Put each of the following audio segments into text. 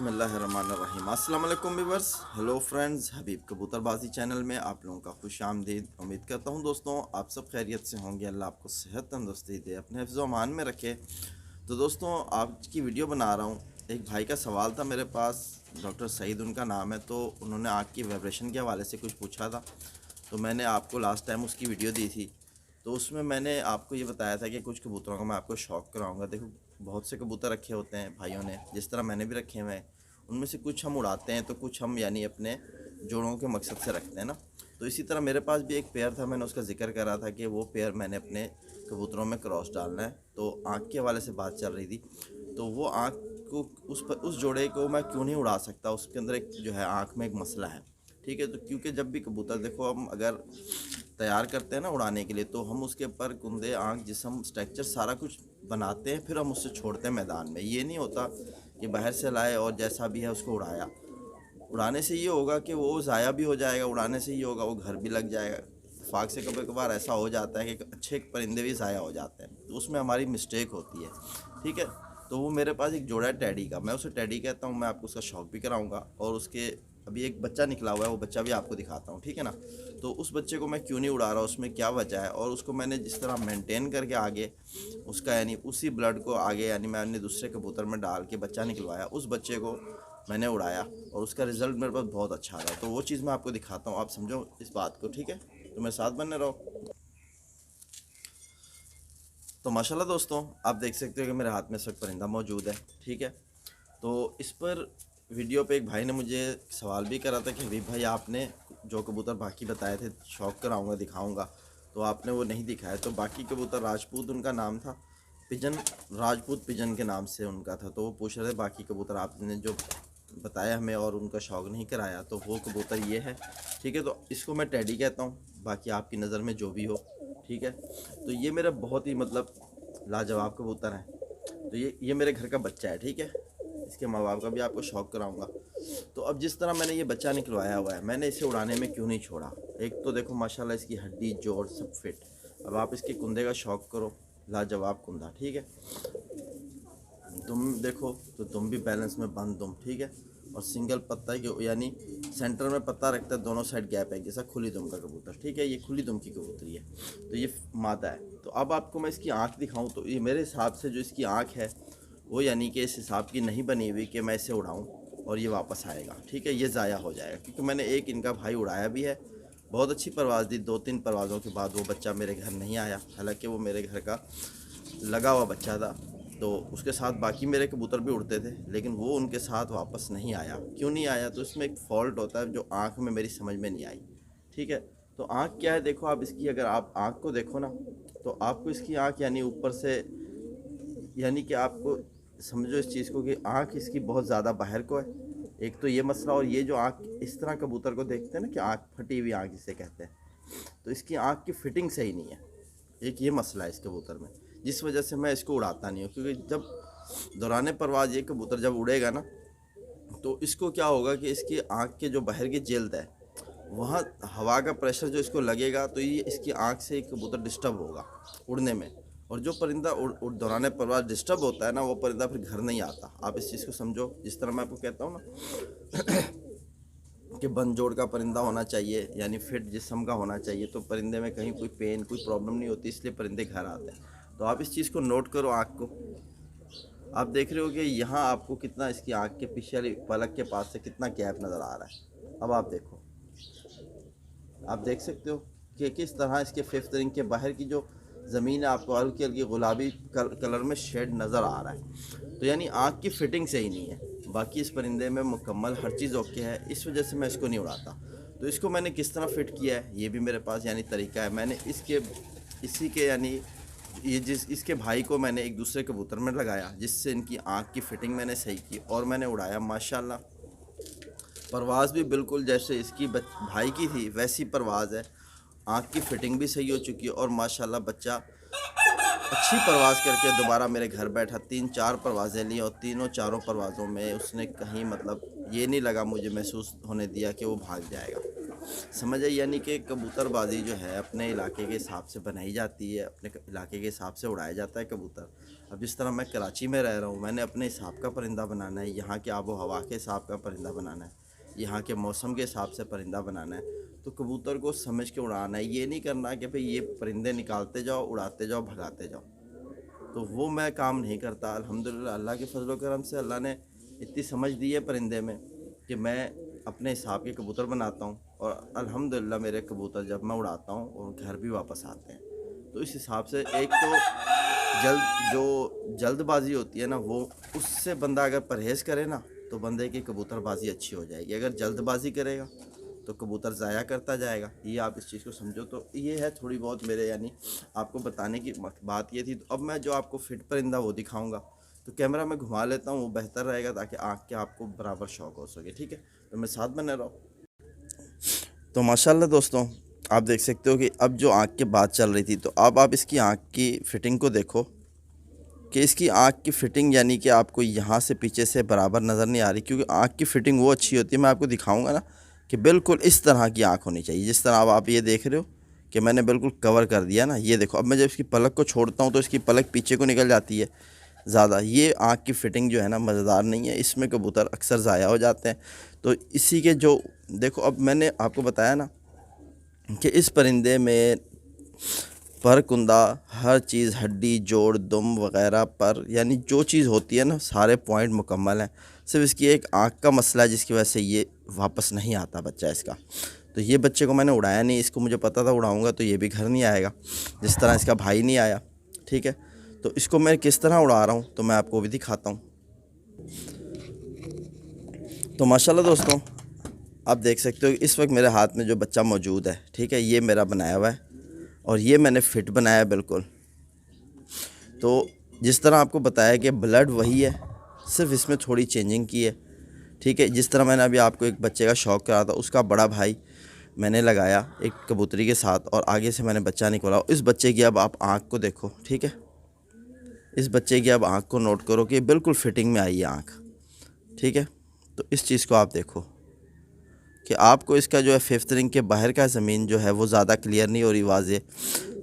बिस्मिल्लाहिर्रहमानिर्रहीम। अस्सलाम वालेकुम व्यूअर्स, हेलो फ्रेंड्स, हबीब कबूतरबाजी चैनल में आप लोगों का खुश आमदीद। उम्मीद करता हूँ दोस्तों आप सब खैरियत से होंगे। अल्लाह आपको सेहत तंदुरुस्ती दे, अपने हिफ्ज़ व अमान में रखे। तो दोस्तों आज की वीडियो बना रहा हूँ। एक भाई का सवाल था मेरे पास, डॉक्टर सईद उनका नाम है। तो उन्होंने आँख की वाइब्रेशन के हवाले से कुछ पूछा था, तो मैंने आपको लास्ट टाइम उसकी वीडियो दी थी। तो उसमें मैंने आपको ये बताया था कि कुछ कबूतरों का मैं आपको शौक़ कराऊंगा। देखो बहुत से कबूतर रखे होते हैं भाइयों ने, जिस तरह मैंने भी रखे हुए हैं। उनमें से कुछ हम उड़ाते हैं तो कुछ हम यानी अपने जोड़ों के मकसद से रखते हैं ना। तो इसी तरह मेरे पास भी एक पेयर था, मैंने उसका जिक्र करा था कि वो पेयर मैंने अपने कबूतरों में क्रॉस डालना है। तो आँख के हवाले से बात चल रही थी, तो वो आँख को उस जोड़े को मैं क्यों नहीं उड़ा सकता। उसके अंदर एक जो है आँख में एक मसला है, ठीक है। तो क्योंकि जब भी कबूतर देखो हम अगर तैयार करते हैं ना उड़ाने के लिए, तो हम उसके पर कुंदे, आँख, जिस्म, स्ट्रक्चर सारा कुछ बनाते हैं, फिर हम उससे छोड़ते हैं मैदान में। ये नहीं होता कि बाहर से लाए और जैसा भी है उसको उड़ाया। उड़ाने से ये होगा कि वो ज़ाया भी हो जाएगा, उड़ाने से ये होगा वो घर भी लग जाएगा। फाक से कभी कभार ऐसा हो जाता है कि अच्छे परिंदे भी ज़ाया हो जाते हैं, तो उसमें हमारी मिस्टेक होती है, ठीक है। तो वो मेरे पास एक जोड़ा है टैडी का, मैं उसे टैडी कहता हूँ। मैं आपको उसका शौक़ भी कराऊँगा, और उसके अभी एक बच्चा निकला हुआ है, वो बच्चा भी आपको दिखाता हूँ, ठीक है ना। तो उस बच्चे को मैं क्यों नहीं उड़ा रहा, उसमें क्या वजह है, और उसको मैंने जिस तरह मेंटेन करके आगे उसका यानी उसी ब्लड को आगे यानी मैंने दूसरे कबूतर में डाल के बच्चा निकलवाया, उस बच्चे को मैंने उड़ाया और उसका रिज़ल्ट मेरे पास बहुत अच्छा आ रहा है। तो वो चीज़ मैं आपको दिखाता हूँ, आप समझो इस बात को, ठीक है। तो मेरे साथ बने रहो। तो माशाल्लाह दोस्तों आप देख सकते हो कि मेरे हाथ में इस वक्त परिंदा मौजूद है, ठीक है। तो इस पर वीडियो पे एक भाई ने मुझे सवाल भी करा था कि हबीब भाई आपने जो कबूतर बाकी बताए थे शौक़ कराऊंगा दिखाऊंगा, तो आपने वो नहीं दिखाया। तो बाकी कबूतर राजपूत उनका नाम था, पिजन, राजपूत पिजन के नाम से उनका था। तो वो पूछ रहे थे बाकी कबूतर आपने जो बताया हमें और उनका शौक़ नहीं कराया, तो वो कबूतर ये है, ठीक है। तो इसको मैं टैडी कहता हूँ, बाकी आपकी नज़र में जो भी हो, ठीक है। तो ये मेरा बहुत ही मतलब लाजवाब कबूतर है। तो ये मेरे घर का बच्चा है, ठीक है। इसके माँ बाप का भी आपको शौक़ कराऊंगा। तो अब जिस तरह मैंने ये बच्चा निकलवाया हुआ है, मैंने इसे उड़ाने में क्यों नहीं छोड़ा। एक तो देखो माशाल्लाह इसकी हड्डी जोड़ सब फिट। अब आप इसके कुंदे का शौक़ करो, लाजवाब कुंदा, ठीक है। तुम देखो तो तुम भी बैलेंस में बंद तुम, ठीक है। और सिंगल पत्ता के यानी सेंटर में पत्ता रखता है, दोनों साइड गैप है, जैसा खुली दुम का कबूतर, ठीक है। ये खुली दुम की कबूतरी है, तो ये मादा है। तो अब आपको मैं इसकी आँख दिखाऊं, तो ये मेरे हिसाब से जो इसकी आँख है वो यानी कि इस हिसाब की नहीं बनी हुई कि मैं इसे उड़ाऊं और ये वापस आएगा, ठीक है। ये ज़ाया हो जाएगा, क्योंकि मैंने एक इनका भाई उड़ाया भी है, बहुत अच्छी परवाज़ दी। 2-3 परवाज़ों के बाद वो बच्चा मेरे घर नहीं आया, हालांकि वो मेरे घर का लगा हुआ बच्चा था। तो उसके साथ बाकी मेरे कबूतर भी उड़ते थे, लेकिन वो उनके साथ वापस नहीं आया। क्यों नहीं आया, तो इसमें एक फ़ॉल्ट होता है जो आँख में मेरी समझ में नहीं आई, ठीक है। तो आँख क्या है, देखो आप इसकी, अगर आप आँख को देखो ना, तो आपको इसकी आँख यानी ऊपर से यानी कि आपको समझो इस चीज़ को कि आँख इसकी बहुत ज़्यादा बाहर को है, एक तो ये मसला। और ये जो आँख इस तरह कबूतर को देखते हैं ना कि आँख फटी हुई आँख जिसे कहते हैं, तो इसकी आँख की फिटिंग सही नहीं है। एक ये मसला है इस कबूतर में, जिस वजह से मैं इसको उड़ाता नहीं हूँ। क्योंकि जब दौरान परवाज़ ये कबूतर जब उड़ेगा ना, तो इसको क्या होगा कि इसकी आँख के जो बाहर की जिल्द है, वहाँ हवा का प्रेशर जो इसको लगेगा, तो ये इसकी आँख से कबूतर डिस्टर्ब होगा उड़ने में। और जो परिंदा दौरान परवाज़ डिस्टर्ब होता है ना, वो परिंदा फिर घर नहीं आता। आप इस चीज़ को समझो। जिस तरह मैं आपको कहता हूँ ना कि बंद जोड़ का परिंदा होना चाहिए, यानी फिट जिस्म का होना चाहिए, तो परिंदे में कहीं कोई पेन, कोई प्रॉब्लम नहीं होती, इसलिए परिंदे घर आते हैं। तो आप इस चीज़ को नोट करो। आँख को आप देख रहे हो कि यहाँ आपको कितना इसकी आँख के पीछे वाली पलक के पास से कितना गैप नज़र आ रहा है। अब आप देखो, आप देख सकते हो कि किस तरह इसके फिफ्थ रिंग के बाहर की जो ज़मीन है आपको हल्की हल्की गुलाबी कलर में शेड नज़र आ रहा है। तो यानी आँख की फिटिंग सही नहीं है। बाकी इस परिंदे में मुकम्मल हर चीज़ ओके है, इस वजह से मैं इसको नहीं उड़ाता। तो इसको मैंने किस तरह फ़िट किया है, ये भी मेरे पास यानी तरीका है। मैंने इसी के यानी इसके भाई को मैंने एक दूसरे कबूतर में लगाया, जिससे इनकी आँख की फ़िटिंग मैंने सही की और मैंने उड़ाया। माशाल्लाह परवाज़ भी बिल्कुल जैसे इसकी भाई की थी वैसी परवाज़ है। आँख की फ़िटिंग भी सही हो चुकी है और माशाल्लाह बच्चा अच्छी परवाज़ करके दोबारा मेरे घर बैठा। 3-4 परवाज़ें ली और तीनों चारों परवाज़ों में उसने कहीं मतलब ये नहीं लगा, मुझे महसूस होने दिया कि वो भाग जाएगा। समझ आई। यानी कि कबूतरबाजी जो है अपने इलाके के हिसाब से बनाई जाती है, अपने इलाके के हिसाब से उड़ाया जाता है कबूतर। अब जिस तरह मैं कराची में रह रहा हूँ, मैंने अपने हिसाब का परिंदा बनाना है, यहाँ के आबो हवा के हिसाब का परिंदा बनाना है, यहाँ के मौसम के हिसाब से परिंदा बनाना है। तो कबूतर को समझ के उड़ाना है, ये नहीं करना कि भाई ये परिंदे निकालते जाओ, उड़ाते जाओ, भगाते जाओ। तो वो मैं काम नहीं करता। अल्हम्दुलिल्लाह अल्लाह के फजल करम से अल्लाह ने इतनी समझ दी है परिंदे में कि मैं अपने हिसाब के कबूतर बनाता हूँ, और अल्हम्दुलिल्लाह मेरे कबूतर जब मैं उड़ाता हूँ और घर भी वापस आते हैं। तो इस हिसाब से एक तो जल्दबाजी होती है ना, वो उससे बंदा अगर परहेज़ करे ना तो बंदे की कबूतरबाजी अच्छी हो जाएगी। अगर जल्दबाजी करेगा तो कबूतर ज़ाया करता जाएगा। ये आप इस चीज़ को समझो। तो ये है थोड़ी बहुत मेरे यानी आपको बताने की बात ये थी। तो अब मैं जो आपको फिट परिंदा वो दिखाऊंगा, तो कैमरा मैं घुमा लेता हूँ, वो बेहतर रहेगा ताकि आँख के आपको बराबर शौक हो सके। ठीक है, तो मैं साथ बने रहो। तो माशाल्लाह दोस्तों, आप देख सकते हो कि अब जो आँख की बात चल रही थी, तो अब आप इसकी आँख की फ़िटिंग को देखो कि इसकी आँख की फ़िटिंग यानी कि आपको यहाँ से पीछे से बराबर नज़र नहीं आ रही, क्योंकि आँख की फ़िटिंग वो अच्छी होती है। मैं आपको दिखाऊंगा ना कि बिल्कुल इस तरह की आँख होनी चाहिए, जिस तरह अब आप ये देख रहे हो कि मैंने बिल्कुल कवर कर दिया ना। ये देखो, अब मैं जब इसकी पलक को छोड़ता हूँ तो इसकी पलक पीछे को निकल जाती है ज़्यादा। ये आँख की फ़िटिंग जो है ना मज़ेदार नहीं है, इसमें कबूतर अक्सर ज़ाया हो जाते हैं। तो इसी के जो देखो, अब मैंने आपको बताया ना कि इस परिंदे में पर, कुंदा, हर चीज़, हड्डी, जोड़, दुम वग़ैरह पर, यानी जो चीज़ होती है ना सारे पॉइंट मुकम्मल हैं। सिर्फ इसकी एक आँख का मसला है जिसकी वजह से ये वापस नहीं आता बच्चा इसका। तो ये बच्चे को मैंने उड़ाया नहीं, इसको मुझे पता था उड़ाऊंगा तो ये भी घर नहीं आएगा, जिस तरह इसका भाई नहीं आया। ठीक है, तो इसको मैं किस तरह उड़ा रहा हूँ तो मैं आपको भी दिखाता हूँ। तो माशाल्लाह दोस्तों, आप देख सकते हो इस वक्त मेरे हाथ में जो बच्चा मौजूद है, ठीक है, ये मेरा बनाया हुआ है और ये मैंने फ़िट बनाया है बिल्कुल। तो जिस तरह आपको बताया कि ब्लड वही है, सिर्फ इसमें थोड़ी चेंजिंग की है। ठीक है, जिस तरह मैंने अभी आपको एक बच्चे का शौक़ करा था, उसका बड़ा भाई मैंने लगाया एक कबूतरी के साथ और आगे से मैंने बच्चा निकाला। इस बच्चे की अब आप आँख को देखो। ठीक है, इस बच्चे की अब आँख को नोट करो कि बिल्कुल फिटिंग में आई है आँख। ठीक है, तो इस चीज़ को आप देखो कि आपको इसका जो है फिफ्थ रिंग के बाहर का ज़मीन जो है वो ज़्यादा क्लियर नहीं हो रही, वाज़े।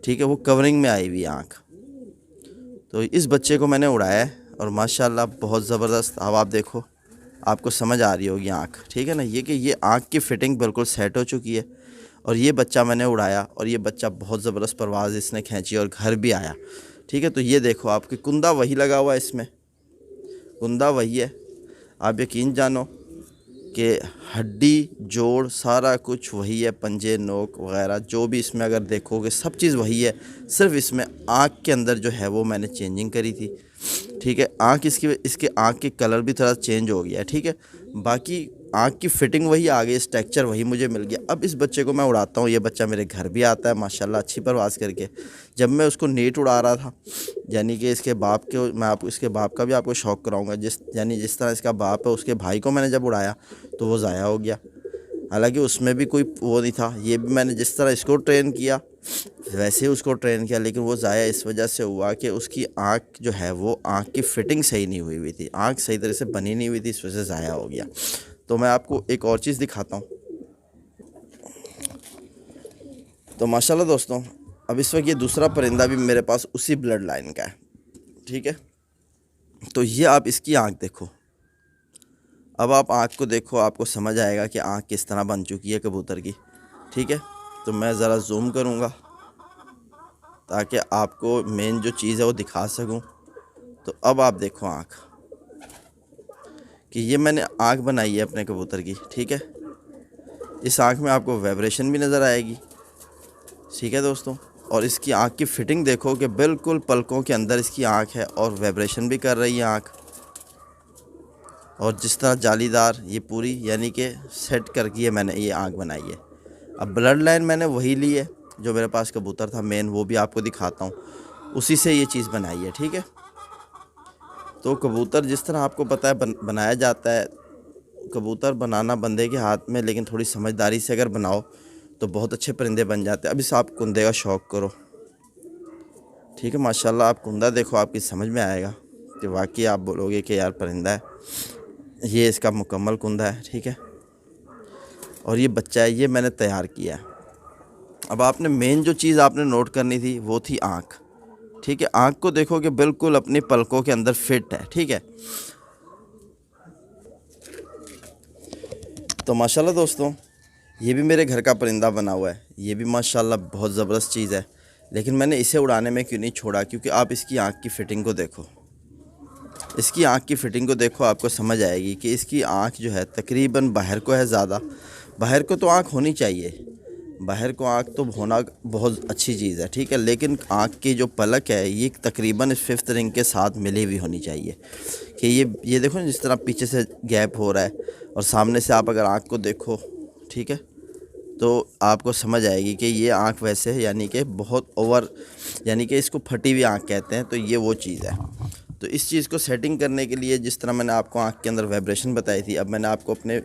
ठीक है, वो कवरिंग में आई हुई आँख। तो इस बच्चे को मैंने उड़ाया है और माशाल्लाह बहुत ज़बरदस्त। अब आप देखो, आपको समझ आ रही होगी आँख। ठीक है ना, ये कि ये आँख की फ़िटिंग बिल्कुल सेट हो चुकी है। और ये बच्चा मैंने उड़ाया और ये बच्चा बहुत ज़बरदस्त परवाज़ इसने खींची और घर भी आया। ठीक है, तो ये देखो, आपकी कुंदा वही लगा हुआ है, इसमें कुंदा वही है। आप यकीन जानो कि हड्डी, जोड़, सारा कुछ वही है, पंजे, नोक वग़ैरह जो भी इसमें अगर देखोगे सब चीज़ वही है। सिर्फ इसमें आँख के अंदर जो है वो मैंने चेंजिंग करी थी। ठीक है, आँख इसके आँख के कलर भी थोड़ा चेंज हो गया है। ठीक है, बाकी आँख की फ़िटिंग वही आ गई, स्ट्रक्चर वही मुझे मिल गया। अब इस बच्चे को मैं उड़ाता हूँ, ये बच्चा मेरे घर भी आता है माशाल्लाह अच्छी परवाज़ करके। जब मैं उसको नीट उड़ा रहा था, यानी कि इसके बाप के, मैं आपको इसके बाप का भी आपको शौक़ कराऊंगा, जिस तरह इसका बाप है उसके भाई को मैंने जब उड़ाया तो वो ज़ाया हो गया। हालांकि उसमें भी कोई वो नहीं था, ये भी मैंने जिस तरह इसको ट्रेन किया वैसे ही उसको ट्रेन किया, लेकिन वो ज़ाया इस वजह से हुआ कि उसकी आँख जो है वो आँख की फ़िटिंग सही नहीं हुई थी, आँख सही तरह से बनी नहीं हुई थी, इस वजह से ज़ाया हो गया। तो मैं आपको एक और चीज़ दिखाता हूँ। तो माशाल्लाह दोस्तों, अब इस वक्त ये दूसरा परिंदा भी मेरे पास उसी ब्लड लाइन का है। ठीक है, तो ये आप इसकी आँख देखो। अब आप आँख को देखो, आपको समझ आएगा कि आँख किस तरह बन चुकी है कबूतर की। ठीक है, तो मैं ज़रा जूम करूँगा ताकि आपको मेन जो चीज़ है वो दिखा सकूँ। तो अब आप देखो आँख, कि ये मैंने आँख बनाई है अपने कबूतर की। ठीक है, इस आँख में आपको वाइब्रेशन भी नज़र आएगी। ठीक है दोस्तों, और इसकी आँख की फ़िटिंग देखो कि बिल्कुल पलकों के अंदर इसकी आँख है और वाइब्रेशन भी कर रही है आँख। और जिस तरह जालीदार ये पूरी यानी कि सेट करके मैंने ये आँख बनाई है। अब ब्लड लाइन मैंने वही ली है जो मेरे पास कबूतर था मेन, वो भी आपको दिखाता हूँ, उसी से ये चीज़ बनाई है। ठीक है, तो कबूतर जिस तरह आपको पता है बनाया जाता है, कबूतर बनाना बंदे के हाथ में, लेकिन थोड़ी समझदारी से अगर बनाओ तो बहुत अच्छे परिंदे बन जाते हैं। अब इस आप कुंदे का शौक़ करो। ठीक है, माशाल्लाह आप कुंदा देखो, आपकी समझ में आएगा कि वाकई आप बोलोगे कि यार परिंदा है। ये इसका मुकम्मल कुंदा है। ठीक है, और ये बच्चा है, ये मैंने तैयार किया है। अब आपने मेन जो चीज़ आपने नोट करनी थी वो थी आँख, ठीक है। आँख को देखो कि बिल्कुल अपनी पलकों के अंदर फिट है, ठीक है। तो माशाल्लाह दोस्तों, ये भी मेरे घर का परिंदा बना हुआ है, ये भी माशाल्लाह बहुत ज़बरदस्त चीज़ है। लेकिन मैंने इसे उड़ाने में क्यों नहीं छोड़ा, क्योंकि आप इसकी आँख की फ़िटिंग को देखो, इसकी आँख की फ़िटिंग को देखो, आपको समझ आएगी कि इसकी आँख जो है तकरीबन बाहर को है ज़्यादा। बाहर को तो आँख होनी चाहिए, बाहर को आँख तो होना बहुत अच्छी चीज़ है, ठीक है। लेकिन आँख की जो पलक है ये तकरीबन इस फिफ्थ रिंग के साथ मिली हुई होनी चाहिए कि ये देखो ना, जिस तरह पीछे से गैप हो रहा है और सामने से आप अगर आँख को देखो, ठीक है, तो आपको समझ आएगी कि ये आँख वैसे है, यानी कि बहुत ओवर, यानी कि इसको फटी हुई आँख कहते हैं। तो ये वो चीज़ है। तो इस चीज़ को सेटिंग करने के लिए, जिस तरह मैंने आपको आँख के अंदर वाइब्रेशन बताई थी, अब मैंने आपको अपने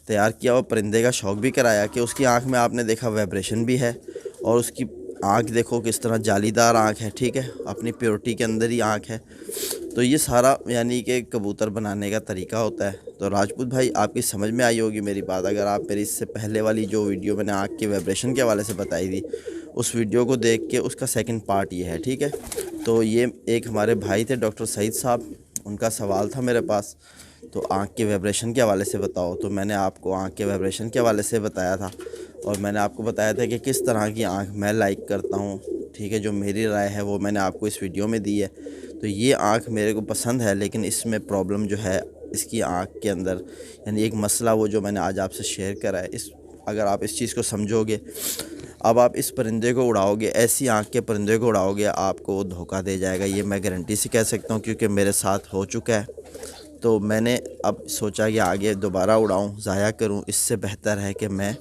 तैयार किया हुआ परिंदे का शौक़ भी कराया कि उसकी आँख में आपने देखा वाइब्रेशन भी है, और उसकी आँख देखो किस तरह जालीदार आँख है, ठीक है, अपनी प्योरिटी के अंदर ही आँख है। तो ये सारा यानी कि कबूतर बनाने का तरीका होता है। तो राजपूत भाई, आपकी समझ में आई होगी मेरी बात। अगर आप मेरी इससे पहले वाली जो वीडियो मैंने आँख के वाइब्रेशन के हवाले से बताई थी, उस वीडियो को देख के उसका सेकंड पार्ट ये है, ठीक है। तो ये एक हमारे भाई थे डॉक्टर सईद साहब, उनका सवाल था मेरे पास, तो आँख के वाइब्रेशन के हवाले से बताओ। तो मैंने आपको आँख के वाइब्रेशन के हवाले से बताया था, और मैंने आपको बताया था कि किस तरह की आँख मैं लाइक करता हूँ, ठीक है। जो मेरी राय है वो मैंने आपको इस वीडियो में दी है। तो ये आँख मेरे को पसंद है, लेकिन इसमें प्रॉब्लम जो है इसकी आँख के अंदर, यानी एक मसला वो जो मैंने आज आपसे शेयर करा है, इस अगर आप इस चीज़ को समझोगे, अब आप इस परिंदे को उड़ाओगे, ऐसी आँख के परिंदे को उड़ाओगे, आपको वो धोखा दे जाएगा। ये मैं गारंटी से कह सकता हूँ, क्योंकि मेरे साथ हो चुका है। तो मैंने अब सोचा कि आगे दोबारा उड़ाऊँ, ज़ाया करूँ, इससे बेहतर है कि मैं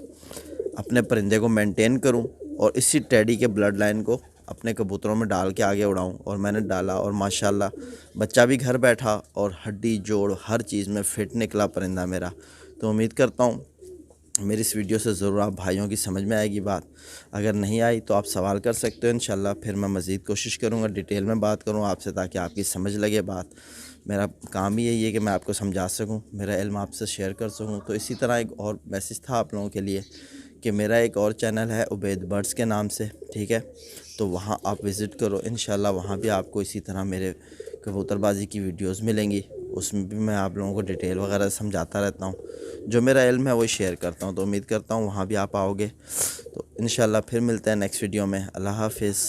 अपने परिंदे को मेंटेन करूं और इसी टेडी के ब्लड लाइन को अपने कबूतरों में डाल के आगे उड़ाऊं। और मैंने डाला, और माशाल्लाह बच्चा भी घर बैठा, और हड्डी जोड़ हर चीज़ में फ़िट निकला परिंदा मेरा। तो उम्मीद करता हूं मेरी इस वीडियो से ज़रूर आप भाइयों की समझ में आएगी बात। अगर नहीं आई तो आप सवाल कर सकते हो, इंशाल्लाह फिर मैं मज़ीद कोशिश करूँगा डिटेल में बात करूँ आपसे, ताकि आपकी समझ लगे बात। मेरा काम ही यही है कि मैं आपको समझा सकूं, मेरा इल्म आपसे शेयर कर सकूं। तो इसी तरह एक और मैसेज था आप लोगों के लिए कि मेरा एक और चैनल है उबैद बर्ड्स के नाम से, ठीक है। तो वहाँ आप विज़िट करो, इंशाल्लाह वहाँ भी आपको इसी तरह मेरे कबूतरबाजी की वीडियोस मिलेंगी। उसमें भी मैं आप लोगों को डिटेल वगैरह समझाता रहता हूँ, जो मेरा इल्म है वही शेयर करता हूँ। तो उम्मीद करता हूँ वहाँ भी आप आओगे। तो इंशाल्लाह फिर मिलते हैं नेक्स्ट वीडियो में। अल्लाह हाफ़िज़।